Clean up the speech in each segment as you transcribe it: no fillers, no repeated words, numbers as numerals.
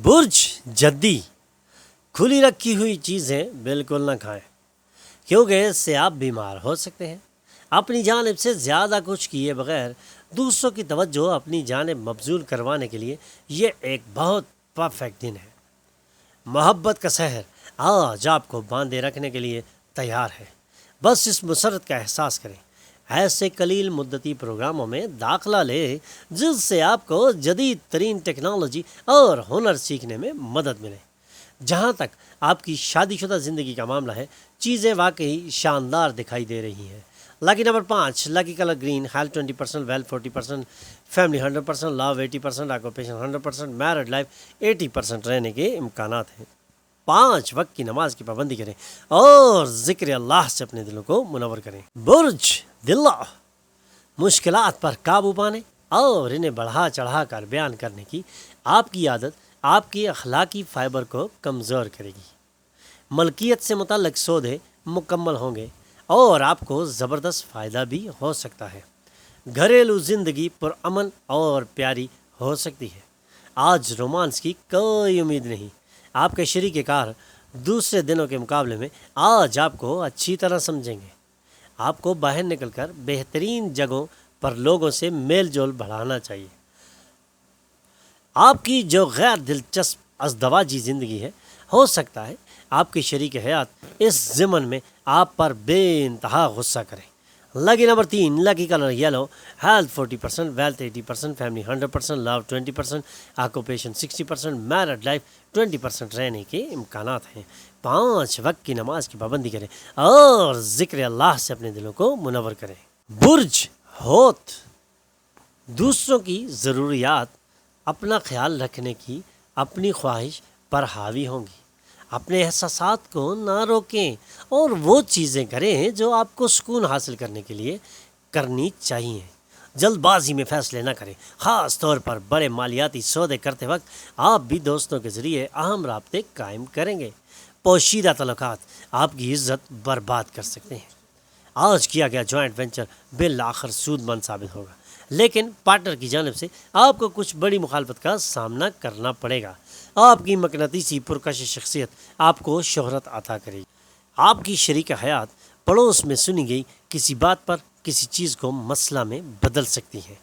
برج جدی کھلی رکھی ہوئی چیزیں بالکل نہ کھائیں کیونکہ اس سے آپ بیمار ہو سکتے ہیں۔ اپنی جانب سے زیادہ کچھ کیے بغیر دوسروں کی توجہ اپنی جانب مبذول کروانے کے لیے یہ ایک بہت پرفیکٹ دن ہے۔ محبت کا سحر آج آپ کو باندھے رکھنے کے لیے تیار ہے۔ بس اس مسرت کا احساس کریں، ایسے قلیل مدتی پروگراموں میں داخلہ لیں جس سے آپ کو جدید ترین ٹیکنالوجی اور ہنر سیکھنے میں مدد ملے۔ جہاں تک آپ کی شادی شدہ زندگی کا معاملہ ہے، چیزیں واقعی شاندار دکھائی دے رہی ہیں۔ Lucky number 5، lucky colour green, health 20%، wealth 40%، family 100%، love 80%، occupation 100%، married life 80% رہنے کے امکانات ہیں۔ 5 وقت کی نماز کی پابندی کریں اور ذکر اللہ سے اپنے دلوں کو منور کریں۔ برج دلہ مشکلات پر قابو پانے اور انہیں بڑھا چڑھا کر بیان کرنے کی آپ کی عادت آپ کی اخلاقی فائبر کو کمزور کرے گی۔ ملکیت سے متعلق سودے مکمل ہوں گے اور آپ کو زبردست فائدہ بھی ہو سکتا ہے۔ گھریلو زندگی پرامن اور پیاری ہو سکتی ہے۔ آج رومانس کی کوئی امید نہیں۔ آپ کے شریک کار دوسرے دنوں کے مقابلے میں آج آپ کو اچھی طرح سمجھیں گے۔ آپ کو باہر نکل کر بہترین جگہوں پر لوگوں سے میل جول بڑھانا چاہیے۔ آپ کی جو غیر دلچسپ ازدواجی زندگی ہے، ہو سکتا ہے آپ کی شریک حیات اس ضمن میں آپ پر بے انتہا غصہ کریں۔ Lucky number 3، lucky colour yellow, health 40%، wealth 80%، family 100%، love 20%، occupation 60%، married life 20% رہنے کے امکانات ہیں۔ 5 وقت کی نماز کی پابندی کریں اور ذکر اللہ سے اپنے دلوں کو منور کریں۔ برج ہوت دوسروں کی ضروریات اپنا خیال رکھنے کی اپنی خواہش پر حاوی ہوں گی۔ اپنے احساسات کو نہ روکیں اور وہ چیزیں کریں جو آپ کو سکون حاصل کرنے کے لیے کرنی چاہیے۔ جلد بازی میں فیصلے نہ کریں، خاص طور پر بڑے مالیاتی سودے کرتے وقت۔ آپ بھی دوستوں کے ذریعے اہم رابطے قائم کریں گے۔ پوشیدہ تعلقات آپ کی عزت برباد کر سکتے ہیں۔ آج کیا گیا جوائنٹ وینچر بالآخر سود مند ثابت ہوگا، لیکن پارٹنر کی جانب سے آپ کو کچھ بڑی مخالفت کا سامنا کرنا پڑے گا۔ آپ کی مقناطیسی پرکشش شخصیت آپ کو شہرت عطا کرے گی۔ آپ کی شریک حیات پڑوس میں سنی گئی کسی بات پر کسی چیز کو مسئلہ میں بدل سکتی ہے۔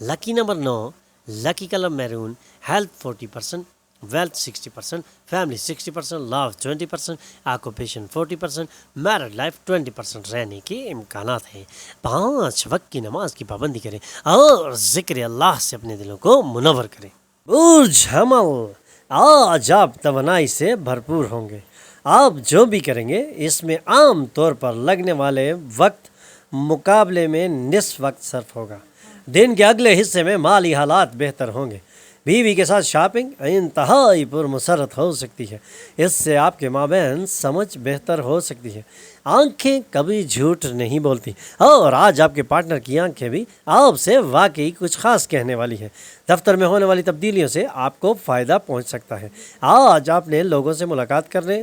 Lucky number 9، lucky colour maroon, health 40%، wealth 60%، family 60%، love 20%، occupation 40%، married life 20% رہنے کے امکانات ہیں۔ 5 وقت کی نماز کی پابندی کریں اور ذکر اللہ سے اپنے دلوں کو منور کریں۔ برج حمل آج آپ توانائی سے بھرپور ہوں گے۔ آپ جو بھی کریں گے اس میں عام طور پر لگنے والے وقت مقابلے میں نصف وقت صرف ہوگا۔ دن کے اگلے حصے میں مالی حالات بہتر ہوں گے۔ بیوی کے ساتھ شاپنگ انتہائی پرمسرت ہو سکتی ہے۔ اس سے آپ کے مابین سمجھ بہتر ہو سکتی ہے۔ آنکھیں کبھی جھوٹ نہیں بولتی اور آج آپ کے پارٹنر کی آنکھیں بھی آپ سے واقعی کچھ خاص کہنے والی ہیں۔ دفتر میں ہونے والی تبدیلیوں سے آپ کو فائدہ پہنچ سکتا ہے۔ آج آپ نے لوگوں سے ملاقات کرنے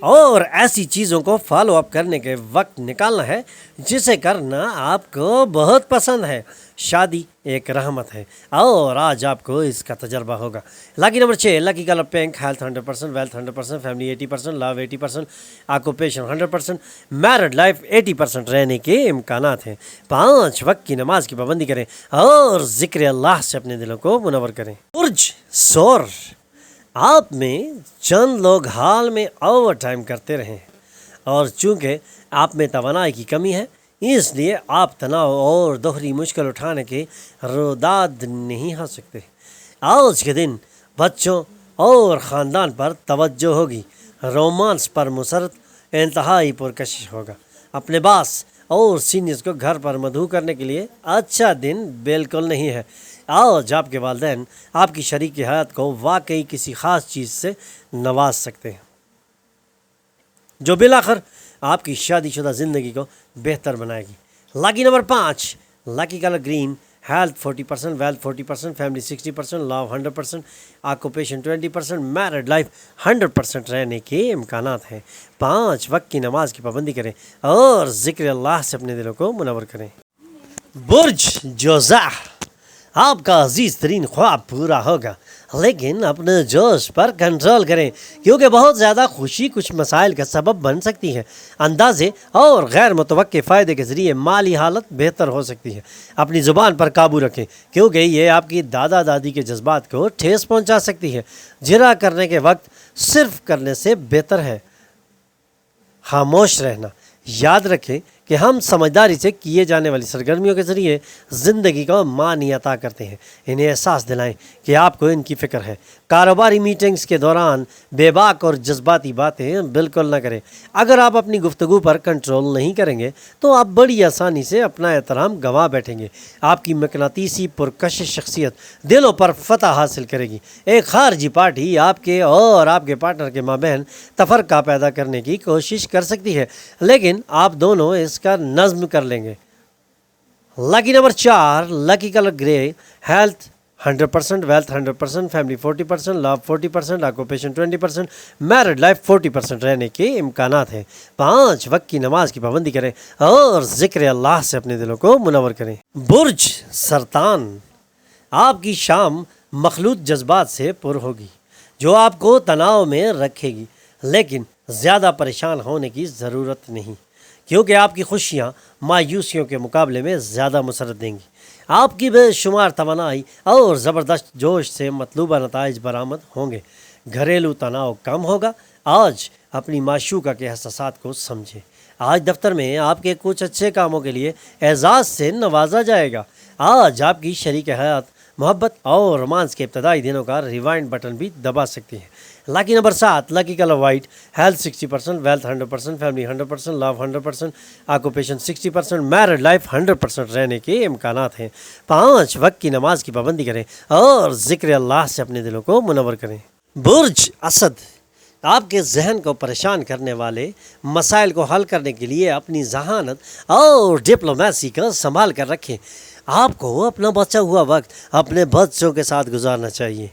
اور ایسی چیزوں کو فالو اپ کرنے کے وقت نکالنا ہے جسے کرنا آپ کو بہت پسند ہے۔ شادی ایک رحمت ہے اور آج آپ کو اس کا تجربہ ہوگا۔ Lucky number 6، lucky colour pink, health 100%، wealth 100%، family 80%، love 80%، occupation 100%، married life 80% رہنے کے امکانات ہیں۔ 5 وقت کی نماز کی پابندی کریں اور ذکر اللہ سے اپنے دلوں کو منور کریں۔ برج سور آپ میں چند لوگ حال میں اوور ٹائم کرتے رہے ہیں اور چونکہ آپ میں توانائی کی کمی ہے، اس لیے آپ تناؤ اور دوہری مشکل اٹھانے کے روداد نہیں ہو سکتے۔ آج کے دن بچوں اور خاندان پر توجہ ہوگی۔ رومانس پر مسرت انتہائی پرکشش ہوگا۔ اپنے باس اور سینئرز کو گھر پر مدعو کرنے کے لیے اچھا دن بالکل نہیں ہے۔ آج آپ کے والدین آپ کی شریک حیات کو واقعی کسی خاص چیز سے نواز سکتے ہیں جو بالآخر آپ کی شادی شدہ زندگی کو بہتر بنائے گی۔ Lucky number 5، lucky colour green, health 40%، wealth 40%، family 60%، love 100%، occupation 20%، married life 100% رہنے کے امکانات ہیں۔ 5 وقت کی نماز کی پابندی کریں اور ذکر اللہ سے اپنے دلوں کو منور کریں۔ برج جوزہ آپ کا عزیز ترین خواب پورا ہوگا، لیکن اپنے جوش پر کنٹرول کریں کیونکہ بہت زیادہ خوشی کچھ مسائل کا سبب بن سکتی ہے۔ اندازے اور غیر متوقع فائدے کے ذریعے مالی حالت بہتر ہو سکتی ہے۔ اپنی زبان پر قابو رکھیں کیونکہ یہ آپ کی دادا دادی کے جذبات کو ٹھیس پہنچا سکتی ہے۔ جرا کرنے کے وقت صرف کرنے سے بہتر ہے خاموش رہنا۔ یاد رکھیں کہ ہم سمجھداری سے کیے جانے والی سرگرمیوں کے ذریعے زندگی کو معنی عطا کرتے ہیں۔ انہیں احساس دلائیں کہ آپ کو ان کی فکر ہے۔ کاروباری میٹنگز کے دوران بے باک اور جذباتی باتیں بالکل نہ کریں۔ اگر آپ اپنی گفتگو پر کنٹرول نہیں کریں گے تو آپ بڑی آسانی سے اپنا احترام گنوا بیٹھیں گے۔ آپ کی مقناطیسی پرکشش شخصیت دلوں پر فتح حاصل کرے گی۔ ایک خارجی پارٹی آپ کے اور آپ کے پارٹنر کے مابین تفرقہ پیدا کرنے کی کوشش کر سکتی ہے، لیکن آپ دونوں اس کا نظم کر لیں گے۔ لکی نمبر 4، لکی کلر گرے، ہیلتھ 100%، ویلتھ 100%، فیملی 40%، لو 40%، آکوپیشن 20%، میرڈ لائف 40% رہنے کے امکانات ہیں۔ 5 وقت کی نماز کی پابندی کریں اور ذکر اللہ سے اپنے دلوں کو منور کریں۔ برج سرطان، آپ کی شام مخلوط جذبات سے پر ہوگی جو آپ کو تناؤ میں رکھے گی، لیکن زیادہ پریشان ہونے کی ضرورت نہیں کیونکہ آپ کی خوشیاں مایوسیوں کے مقابلے میں زیادہ مسرت دیں گی۔ آپ کی بے شمار توانائی اور زبردست جوش سے مطلوبہ نتائج برآمد ہوں گے۔ گھریلو تناؤ کم ہوگا۔ آج اپنی معشوقہ کے احساسات کو سمجھیں۔ آج دفتر میں آپ کے کچھ اچھے کاموں کے لیے اعزاز سے نوازا جائے گا۔ آج آپ کی شریک حیات محبت اور رومانس کے ابتدائی دنوں کا ریوائنڈ بٹن بھی دبا سکتی ہے۔ Lucky number 7، lucky colour white, health 60%، wealth 100%، family 100%، love 100%، occupation 60%، married life 100% رہنے کے امکانات ہیں۔ 5 وقت کی نماز کی پابندی کریں اور ذکر اللہ سے اپنے دلوں کو منور کریں۔ برج اسد، آپ کے ذہن کو پریشان کرنے والے مسائل کو حل کرنے کے لیے اپنی ذہانت اور ڈپلومیسی کا سنبھال کر رکھیں۔ آپ کو اپنا بچا ہوا وقت اپنے بچوں کے ساتھ گزارنا چاہیے۔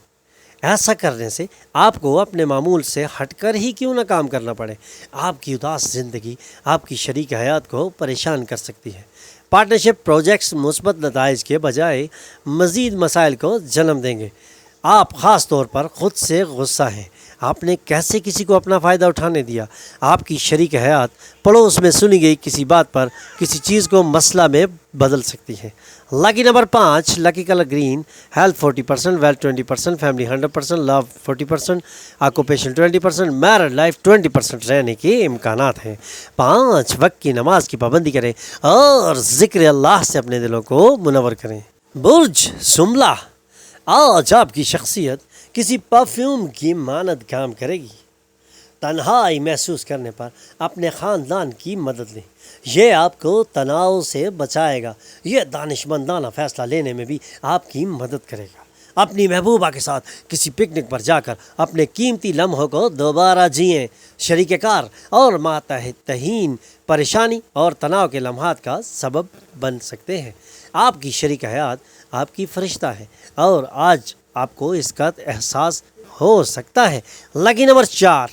ایسا کرنے سے آپ کو اپنے معمول سے ہٹ کر ہی کیوں نہ کام کرنا پڑے۔ آپ کی اداس زندگی آپ کی شریک حیات کو پریشان کر سکتی ہے۔ پارٹنرشپ پروجیکٹس مثبت نتائج کے بجائے مزید مسائل کو جنم دیں گے۔ آپ خاص طور پر خود سے غصہ ہیں۔ آپ نے کیسے کسی کو اپنا فائدہ اٹھانے دیا؟ آپ کی شریک حیات پڑوس میں سنی گئی کسی بات پر کسی چیز کو مسئلہ میں بدل سکتی ہے۔ Lucky number 5، lucky colour green, health 40%، wealth 20%، family 100%، love 40%، occupation 20%، married life 20% رہنے کے امکانات ہیں۔ 5 وقت کی نماز کی پابندی کریں اور ذکر اللہ سے اپنے دلوں کو منور کریں۔ برج شملہ، آج آپ کی شخصیت کسی پرفیوم کی مانند کام کرے گی۔ تنہائی محسوس کرنے پر اپنے خاندان کی مدد لیں، یہ آپ کو تناؤ سے بچائے گا۔ یہ دانشمندانہ فیصلہ لینے میں بھی آپ کی مدد کرے گا۔ اپنی محبوبہ کے ساتھ کسی پکنک پر جا کر اپنے قیمتی لمحوں کو دوبارہ جئیں۔ شریک کار اور ماتحتین پریشانی اور تناؤ کے لمحات کا سبب بن سکتے ہیں۔ آپ کی شریک حیات آپ کی فرشتہ ہے اور آج آپ کو اس کا احساس ہو سکتا ہے۔ لکی نمبر 4،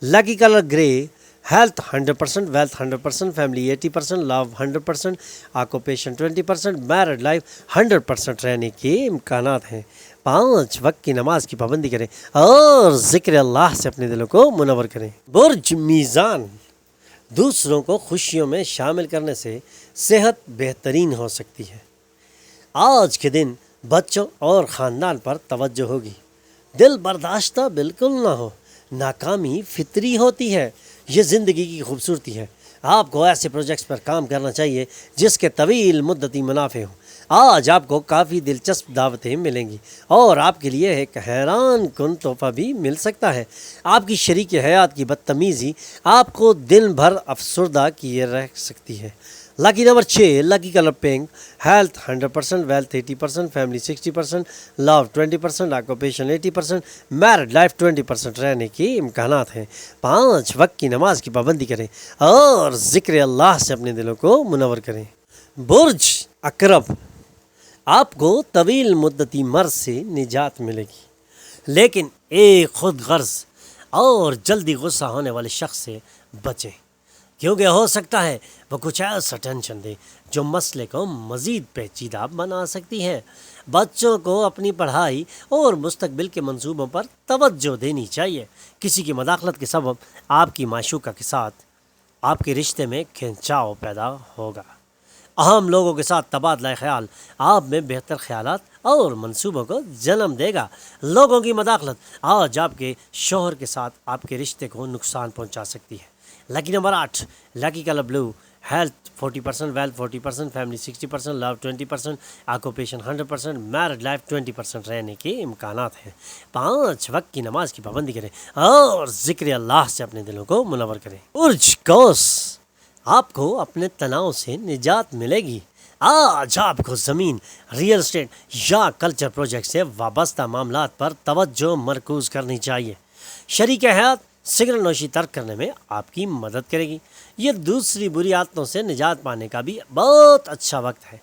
لکی کلر گرے، ہیلتھ 100%، ویلتھ 100%، فیملی 80%، لو 100%، آکوپیشن 20%، میرڈ لائف 100% رہنے کے امکانات ہیں۔ 5 وقت کی نماز کی پابندی کریں اور ذکر اللہ سے اپنے دلوں کو منور کریں۔ برج میزان، دوسروں کو خوشیوں میں شامل کرنے سے صحت بہترین ہو سکتی ہے۔ آج کے دن بچوں اور خاندان پر توجہ ہوگی۔ دل برداشتہ بالکل نہ ہو۔ ناکامی فطری ہوتی ہے، یہ زندگی کی خوبصورتی ہے۔ آپ کو ایسے پروجیکٹس پر کام کرنا چاہیے جس کے طویل مدتی منافع ہوں۔ آج آپ کو کافی دلچسپ دعوتیں ملیں گی اور آپ کے لیے ایک حیران کن تحفہ بھی مل سکتا ہے۔ آپ کی شریک حیات کی بدتمیزی آپ کو دن بھر افسردہ کیے رکھ سکتی ہے۔ Lucky number 6، lucky colour pink, health 100%، wealth 80%، family 60%، love 20%، occupation 80%، married life 20% رہنے کے امکانات ہیں۔ 5 وقت کی نماز کی پابندی کریں اور ذکر اللہ سے اپنے دلوں کو منور کریں۔ برج عقرب، آپ کو طویل مدتی مرض سے نجات ملے گی، لیکن ایک خود غرض اور جلدی غصہ ہونے والے شخص سے بچیں کیونکہ ہو سکتا ہے وہ کچھ ایسا ٹینشن دے جو مسئلے کو مزید پیچیدہ بنا سکتی ہے۔ بچوں کو اپنی پڑھائی اور مستقبل کے منصوبوں پر توجہ دینی چاہیے۔ کسی کی مداخلت کے سبب آپ کی معشوقہ کے ساتھ آپ کے رشتے میں کھنچاؤ پیدا ہوگا۔ اہم لوگوں کے ساتھ تبادلہ خیال آپ میں بہتر خیالات اور منصوبوں کو جنم دے گا۔ لوگوں کی مداخلت آج آپ کے شوہر کے ساتھ آپ کے رشتے کو نقصان پہنچا سکتی ہے۔ لکی نمبر 8، لکی colour blue, health 40%، wealth 40%، family 60%، love 20%، occupation 100%، married life 20% رہنے کے امکانات ہیں۔ 5 وقت کی نماز کی پابندی کریں اور ذکر اللہ سے اپنے دلوں کو منور کریں۔ برج قوس، آپ کو اپنے تناؤ سے نجات ملے گی۔ آج آپ کو زمین، ریئل اسٹیٹ یا کلچر پروجیکٹ سے وابستہ معاملات پر توجہ مرکوز کرنی چاہیے۔ شریک حیات سگریٹ نوشی ترک کرنے میں آپ کی مدد کرے گی۔ یہ دوسری بری عادتوں سے نجات پانے کا بھی بہت اچھا وقت ہے۔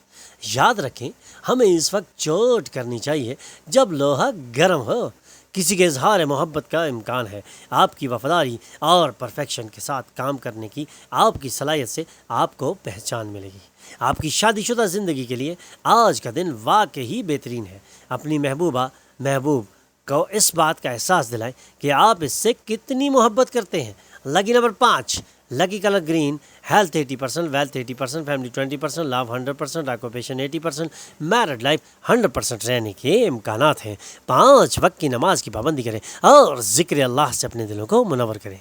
یاد رکھیں، ہمیں اس وقت چوٹ کرنی چاہیے جب لوہا گرم ہو۔ کسی کے اظہار محبت کا امکان ہے۔ آپ کی وفاداری اور پرفیکشن کے ساتھ کام کرنے کی آپ کی صلاحیت سے آپ کو پہچان ملے گی۔ آپ کی شادی شدہ زندگی کے لیے آج کا دن واقعی بہترین ہے۔ اپنی محبوب کو اس بات کا احساس دلائیں کہ آپ اس سے کتنی محبت کرتے ہیں۔ Lucky number 5، lucky colour green, health 80%، wealth 80%، family 20%، love 100%، occupation 80%، married life 100% رہنے کے امکانات ہیں۔ 5 وقت کی نماز کی پابندی کریں اور ذکر اللہ سے اپنے دلوں کو منور کریں۔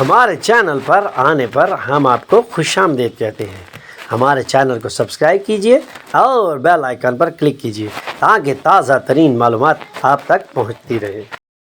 ہمارے چینل پر آنے پر ہم آپ کو خوش آمدید کہتے ہیں۔ ہمارے چینل کو سبسکرائب کیجیے اور بیل آئیکن پر کلک کیجیے تاکہ تازہ ترین معلومات آپ تک پہنچتی رہے۔